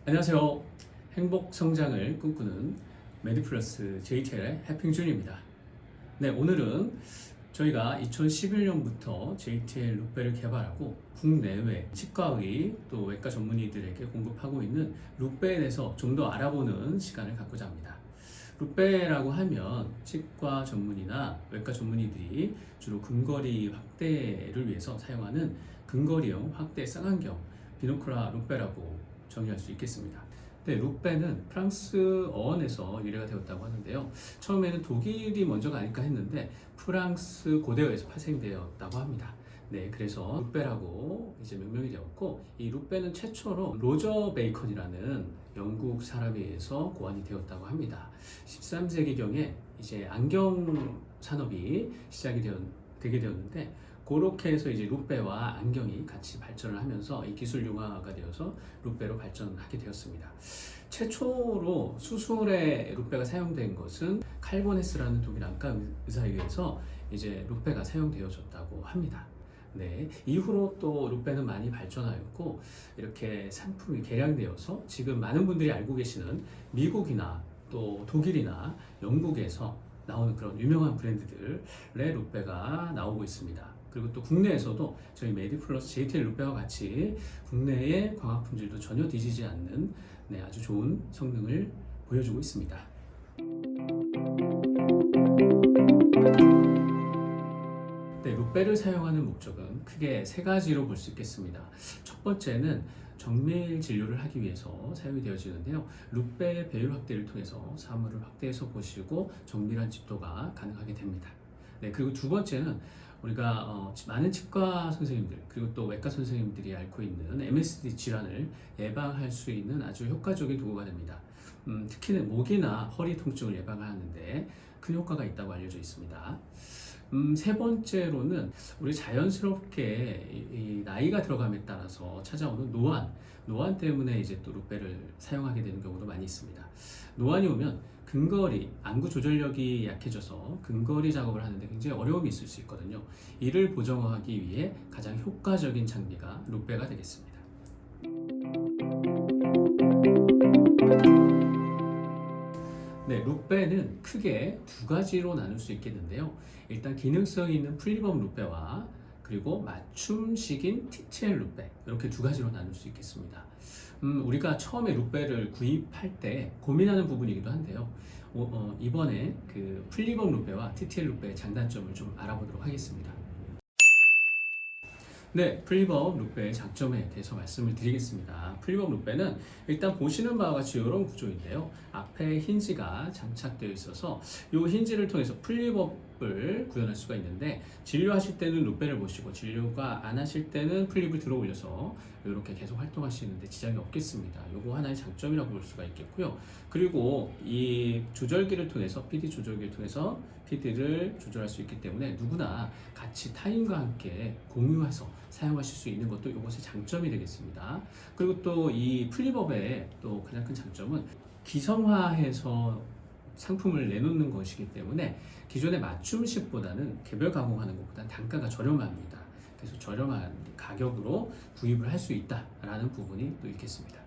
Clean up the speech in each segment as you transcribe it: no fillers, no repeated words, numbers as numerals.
안녕하세요. 행복 성장을 꿈꾸는 메디플러스 JTL의 해핑준입니다. 네, 오늘은 저희가 2011년부터 JTL 룻베를 개발하고 국내외 치과의 또 외과 전문의들에게 공급하고 있는 룻베에 대해서 좀 더 알아보는 시간을 갖고자 합니다. 룻베라고 하면 치과 전문의나 외과 전문의들이 주로 근거리 확대를 위해서 사용하는 근거리형 확대 쌍안경 비노쿠라 룻베라고 정의할 수 있겠습니다. 네, 룻베는 프랑스 어원에서 유래가 되었다고 하는데요. 처음에는 독일이 먼저가 아닐까 했는데 프랑스 고대어에서 파생되었다고 합니다. 네, 그래서 룻베라고 이제 명명이 되었고, 이 룻베는 최초로 로저 베이컨이라는 영국 사람에 의해서 고안이 되었다고 합니다. 13세기경에 이제 안경 산업이 되게 되었는데, 그렇게 해서 이제 룻베와 안경이 같이 발전을 하면서 이 기술 융화가 되어서 룻베로 발전하게 되었습니다. 최초로 수술에 룻베가 사용된 것은 칼보네스라는 독일 안과 의사에 의해서 이제 룻베가 사용되어졌다고 합니다. 네, 이후로 또 룻베는 많이 발전하였고, 이렇게 상품이 개량되어서 지금 많은 분들이 알고 계시는 미국이나 또 독일이나 영국에서 나오는 그런 유명한 브랜드들의 룻베가 나오고 있습니다. 그리고 또 국내에서도 저희 메디플러스 JTL 룻베와 같이 국내의 광학 품질도 전혀 뒤지지 않는 아주 좋은 성능을 보여주고 있습니다. 네, 룻베를 사용하는 목적은 크게 세 가지로 볼 수 있겠습니다. 첫 번째는 정밀 진료를 하기 위해서 사용이 되어지는데요. 룻베의 배율 확대를 통해서 사물을 확대해서 보시고 정밀한 집도가 가능하게 됩니다. 네, 그리고 두 번째는 우리가 많은 치과 선생님들 그리고 또 외과 선생님들이 앓고 있는 MSD 질환을 예방할 수 있는 아주 효과적인 도구가 됩니다. 특히는 목이나 허리 통증을 예방하는데 큰 효과가 있다고 알려져 있습니다. 세 번째로는 우리 자연스럽게 이 나이가 들어감에 따라서 찾아오는 노안 때문에 이제 또 룻베를 사용하게 되는 경우도 많이 있습니다. 노안이 오면 근거리, 안구 조절력이 약해져서 근거리 작업을 하는데 굉장히 어려움이 있을 수 있거든요. 이를 보정하기 위해 가장 효과적인 장비가 룻베가 되겠습니다. 네, 룻베는 크게 두 가지로 나눌 수 있겠는데요. 일단 기능성이 있는 플립업 룻베와 그리고 맞춤식인 TTL 룻베, 이렇게 두 가지로 나눌 수 있겠습니다. 우리가 처음에 룻베를 구입할 때 고민하는 부분이기도 한데요. 이번에 그 플립업 룻베와 TTL 룻베의 장단점을 좀 알아보도록 하겠습니다. 네, 플립업 룻베의 장점에 대해서 말씀을 드리겠습니다. 플립업 룻베는 일단 보시는 바와 같이 이런 구조인데요. 앞에 힌지가 장착되어 있어서 이 힌지를 통해서 플립업을 구현할 수가 있는데, 진료하실 때는 룻베를 보시고 진료가 안 하실 때는 플립을 들어 올려서 이렇게 계속 활동하시는데 지장이 없겠습니다. 이거 하나의 장점이라고 볼 수가 있겠고요. 그리고 이 조절기를 통해서 PD 조절기를 통해서 PD를 조절할 수 있기 때문에 누구나 같이 타인과 함께 공유해서 사용하실 수 있는 것도 이것의 장점이 되겠습니다. 그리고 또 이 플립업의 또 가장 큰 장점은 기성화해서 상품을 내놓는 것이기 때문에 기존의 맞춤식보다는 개별 가공하는 것보다 단가가 저렴합니다. 그래서 저렴한 가격으로 구입을 할 수 있다라는 부분이 또 있겠습니다.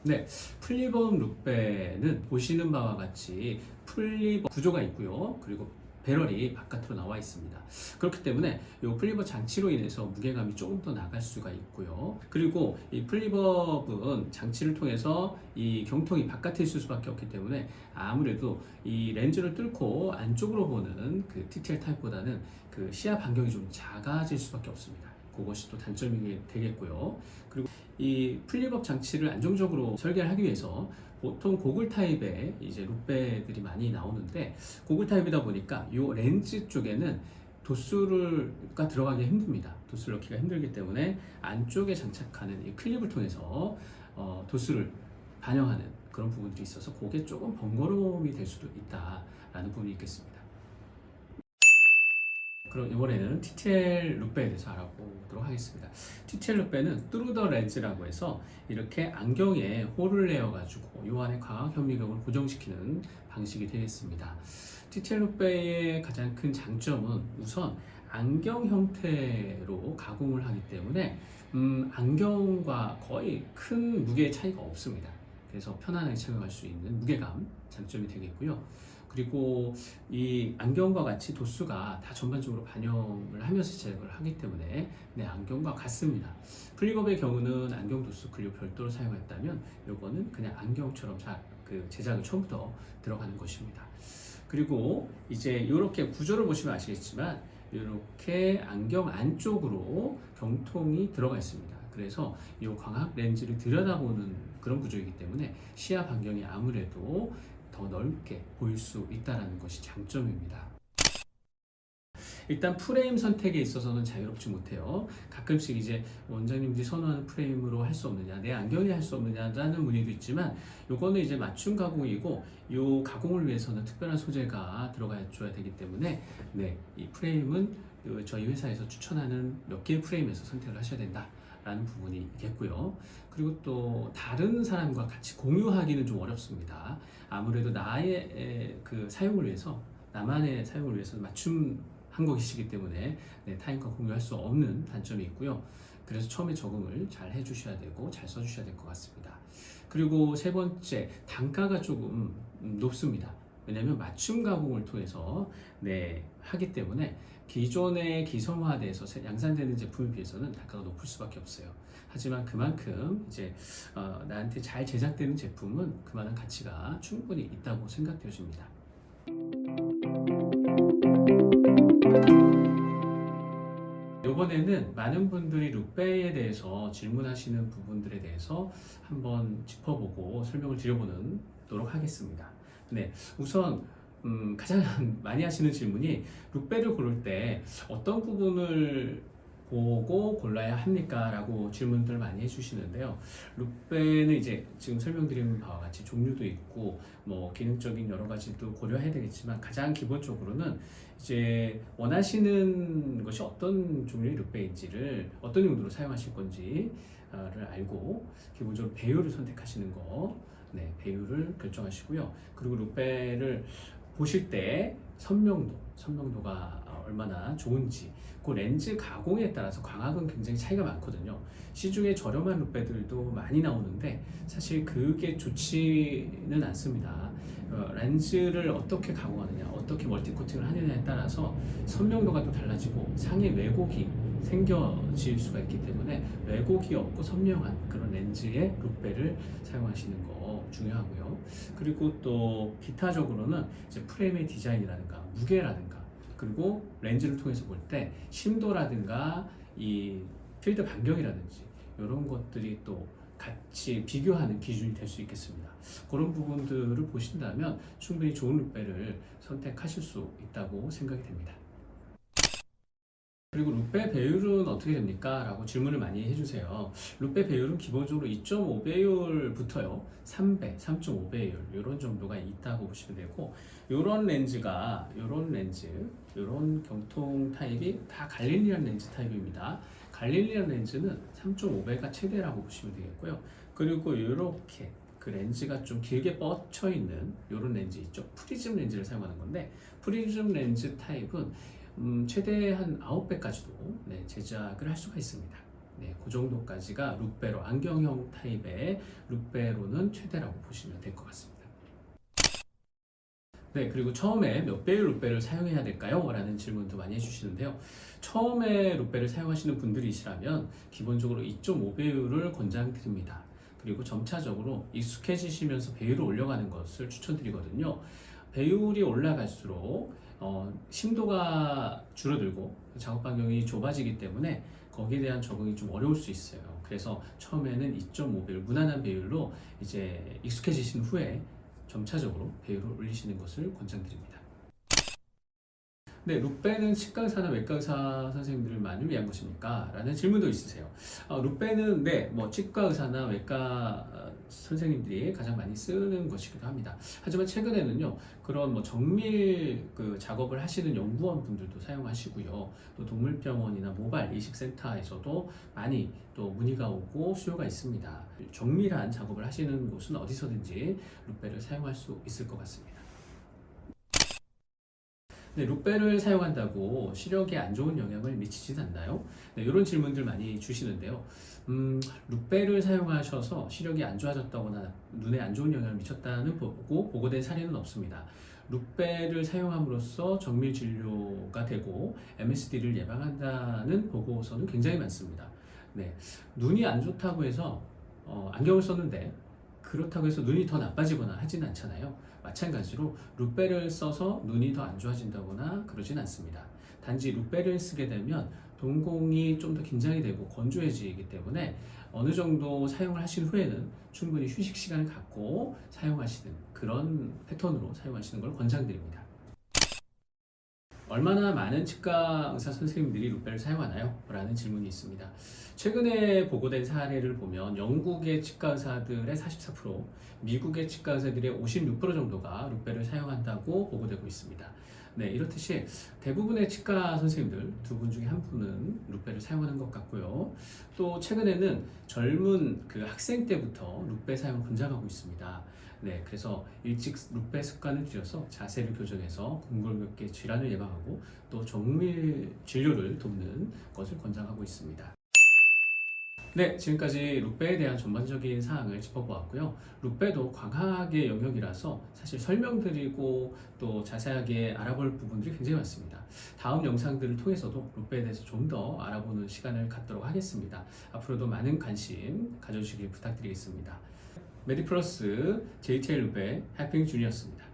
네, 플립업 룻베는 보시는 바와 같이 플립업 구조가 있고요. 그리고 배럴이 바깥으로 나와 있습니다. 그렇기 때문에 이 플립업 장치로 인해서 무게감이 조금 더 나갈 수가 있고요. 그리고 이 플립업은 장치를 통해서 이 경통이 바깥에 있을 수밖에 없기 때문에 아무래도 이 렌즈를 뚫고 안쪽으로 보는 그 TTL 타입보다는 그 시야 반경이 좀 작아질 수밖에 없습니다. 그것이 또 단점이 되겠고요. 그리고 이 플립업 장치를 안정적으로 설계를 하기 위해서 보통 고글 타입의 이제 룻베들이 많이 나오는데, 고글 타입이다 보니까 이 렌즈 쪽에는 도수가 들어가기 힘듭니다. 도수 넣기가 힘들기 때문에 안쪽에 장착하는 이 클립을 통해서 도수를 반영하는 그런 부분들이 있어서 그게 조금 번거로움이 될 수도 있다라는 부분이 있겠습니다. 그럼 이번에는 TTL 룻베에 대해서 알아보도록 하겠습니다. TTL 룻베는 뚜루더 렌즈라고 해서 이렇게 안경에 홀을 내어가지고 이 안에 광학 현미경을 고정시키는 방식이 되겠습니다. TTL 룻베의 가장 큰 장점은 우선 안경 형태로 가공을 하기 때문에 안경과 거의 큰 무게 차이가 없습니다. 그래서 편안하게 착용할 수 있는 무게감 장점이 되겠고요. 그리고 이 안경과 같이 도수가 다 전반적으로 반영을 하면서 제작을 하기 때문에 네, 안경과 같습니다. 플립업의 경우는 안경 도수 근류 별도로 사용했다면 이거는 그냥 안경처럼 그 제작을 처음부터 들어가는 것입니다. 그리고 이제 이렇게 구조를 보시면 아시겠지만 이렇게 안경 안쪽으로 경통이 들어가 있습니다. 그래서 이 광학 렌즈를 들여다보는 그런 구조이기 때문에 시야 반경이 아무래도 더 넓게 보일 수 있다는 것이 장점입니다. 일단 프레임 선택에 있어서는 자유롭지 못해요. 가끔씩 이제 원장님들이 선호하는 프레임으로 할 수 없느냐, 내 안경이 할 수 없느냐라는 문의도 있지만 요거는 이제 맞춤 가공이고 요 가공을 위해서는 특별한 소재가 들어가 줘야 되기 때문에 네, 이 프레임은 저희 회사에서 추천하는 몇 개의 프레임에서 선택을 하셔야 된다 라는 부분이 있겠고요. 그리고 또 다른 사람과 같이 공유하기는 좀 어렵습니다. 아무래도 나의 그 사용을 위해서, 나만의 사용을 위해서 맞춤 한 것이기 때문에 네, 타인과 공유할 수 없는 단점이 있고요. 그래서 처음에 적응을 잘 해주셔야 되고 잘 써주셔야 될 것 같습니다. 그리고 세 번째, 단가가 조금 높습니다. 왜냐하면 맞춤 가공을 통해서 네, 하기 때문에 기존의 기성화돼서 양산되는 제품에 비해서는 단가가 높을 수밖에 없어요. 하지만 그만큼 이제 나한테 잘 제작되는 제품은 그만한 가치가 충분히 있다고 생각되어집니다. 이번에는 많은 분들이 룩베에 대해서 질문하시는 부분들에 대해서 한번 짚어보고 설명을 드려보도록 하겠습니다. 네, 우선 가장 많이 하시는 질문이 룩베를 고를 때 어떤 부분을 보고 골라야 합니까? 라고 질문들 많이 해주시는데요. 룩베는 이제 지금 설명드린 바와 같이 종류도 있고 뭐 기능적인 여러 가지도 고려해야 되겠지만 가장 기본적으로는 이제 원하시는 것이 어떤 종류의 룩베인지를 어떤 용도로 사용하실 건지를 알고 기본적으로 배율을 선택하시는 거, 네, 배율을 결정하시고요. 그리고 룩베를 보실 때 선명도가 얼마나 좋은지, 그 렌즈 가공에 따라서 광학은 굉장히 차이가 많거든요. 시중에 저렴한 룩베들도 많이 나오는데 사실 그게 좋지는 않습니다. 렌즈를 어떻게 가공하느냐, 어떻게 멀티 코팅을 하느냐에 따라서 선명도가 또 달라지고 상의 왜곡이 생겨질 수가 있기 때문에 왜곡이 없고 선명한 그런 렌즈의 룩베를 사용하시는 거 중요하고요. 그리고 또 기타적으로는 이제 프레임의 디자인이라든가 무게라든가 그리고 렌즈를 통해서 볼 때 심도라든가 이 필드 반경이라든지 이런 것들이 또 같이 비교하는 기준이 될 수 있겠습니다. 그런 부분들을 보신다면 충분히 좋은 룩베를 선택하실 수 있다고 생각이 됩니다. 그리고 룩베 배율은 어떻게 됩니까? 라고 질문을 많이 해주세요. 룩베 배율은 기본적으로 2.5배율부터요. 3배, 3.5배율 이런 정도가 있다고 보시면 되고 이런 렌즈가 이런 경통 타입이 다 갈릴리안 렌즈 타입입니다. 갈릴리안 렌즈는 3.5배가 최대라고 보시면 되겠고요. 그리고 이렇게 그 렌즈가 좀 길게 뻗쳐 있는 이런 렌즈 있죠. 프리즘 렌즈를 사용하는 건데 프리즘 렌즈 타입은 최대 한 9배까지도 네, 제작을 할 수가 있습니다. 네, 그 정도까지가 룩베로 안경형 타입의 룩베로는 최대라고 보시면 될 것 같습니다. 네, 그리고 처음에 몇 배의 룩베를 사용해야 될까요? 라는 질문도 많이 해주시는데요. 처음에 룩베를 사용하시는 분들이시라면 기본적으로 2.5배율을 권장드립니다. 그리고 점차적으로 익숙해지시면서 배율을 올려가는 것을 추천드리거든요. 배율이 올라갈수록 심도가 줄어들고 작업 반경이 좁아지기 때문에 거기에 대한 적응이 좀 어려울 수 있어요. 그래서 처음에는 2.5배율 무난한 배율로 이제 익숙해지신 후에 점차적으로 배율을 올리시는 것을 권장드립니다. 네, 룩베는 치과 의사나 외과 의사 선생님들만을 위한 것입니까? 라는 질문도 있으세요. 룩베는 네, 뭐 치과 의사나 외과 선생님들이 가장 많이 쓰는 것이기도 합니다. 하지만 최근에는요, 그런 뭐 정밀 그 작업을 하시는 연구원 분들도 사용하시고요, 또 동물병원이나 모발 이식센터에서도 많이 또 문의가 오고 수요가 있습니다. 정밀한 작업을 하시는 곳은 어디서든지 룩베를 사용할 수 있을 것 같습니다. 네, 루페를 사용한다고 시력에 안 좋은 영향을 미치진 않나요? 네, 이런 질문들 많이 주시는데요. 루페를 사용하셔서 시력이 안 좋아졌다거나 눈에 안 좋은 영향을 미쳤다는 보고된 사례는 없습니다. 루페를 사용함으로써 정밀 진료가 되고 MSD를 예방한다는 보고서는 굉장히 많습니다. 네, 눈이 안 좋다고 해서 안경을 썼는데 그렇다고 해서 눈이 더 나빠지거나 하지는 않잖아요. 마찬가지로 루페를 써서 눈이 더 안 좋아진다거나 그러진 않습니다. 단지 루페를 쓰게 되면 동공이 좀 더 긴장이 되고 건조해지기 때문에 어느 정도 사용을 하신 후에는 충분히 휴식 시간을 갖고 사용하시는 그런 패턴으로 사용하시는 걸 권장드립니다. 얼마나 많은 치과 의사 선생님들이 루페를 사용하나요? 라는 질문이 있습니다. 최근에 보고된 사례를 보면 영국의 치과 의사들의 44%, 미국의 치과 의사들의 56% 정도가 루페를 사용한다고 보고되고 있습니다. 네, 이렇듯이 대부분의 치과 선생님들, 두 분 중에 한 분은 루페를 사용하는 것 같고요. 또 최근에는 젊은 그 학생 때부터 루페 사용을 권장하고 있습니다. 네, 그래서 일찍 루페 습관을 들여서 자세를 교정해서 궁골격계 질환을 예방하고 또 정밀 진료를 돕는 것을 권장하고 있습니다. 네, 지금까지 루페에 대한 전반적인 사항을 짚어보았고요. 루페도 광학의 영역이라서 사실 설명드리고 또 자세하게 알아볼 부분들이 굉장히 많습니다. 다음 영상들을 통해서도 루페에 대해서 좀 더 알아보는 시간을 갖도록 하겠습니다. 앞으로도 많은 관심 가져주시길 부탁드리겠습니다. 메디플러스 JTL 루페 해핑 준이었습니다.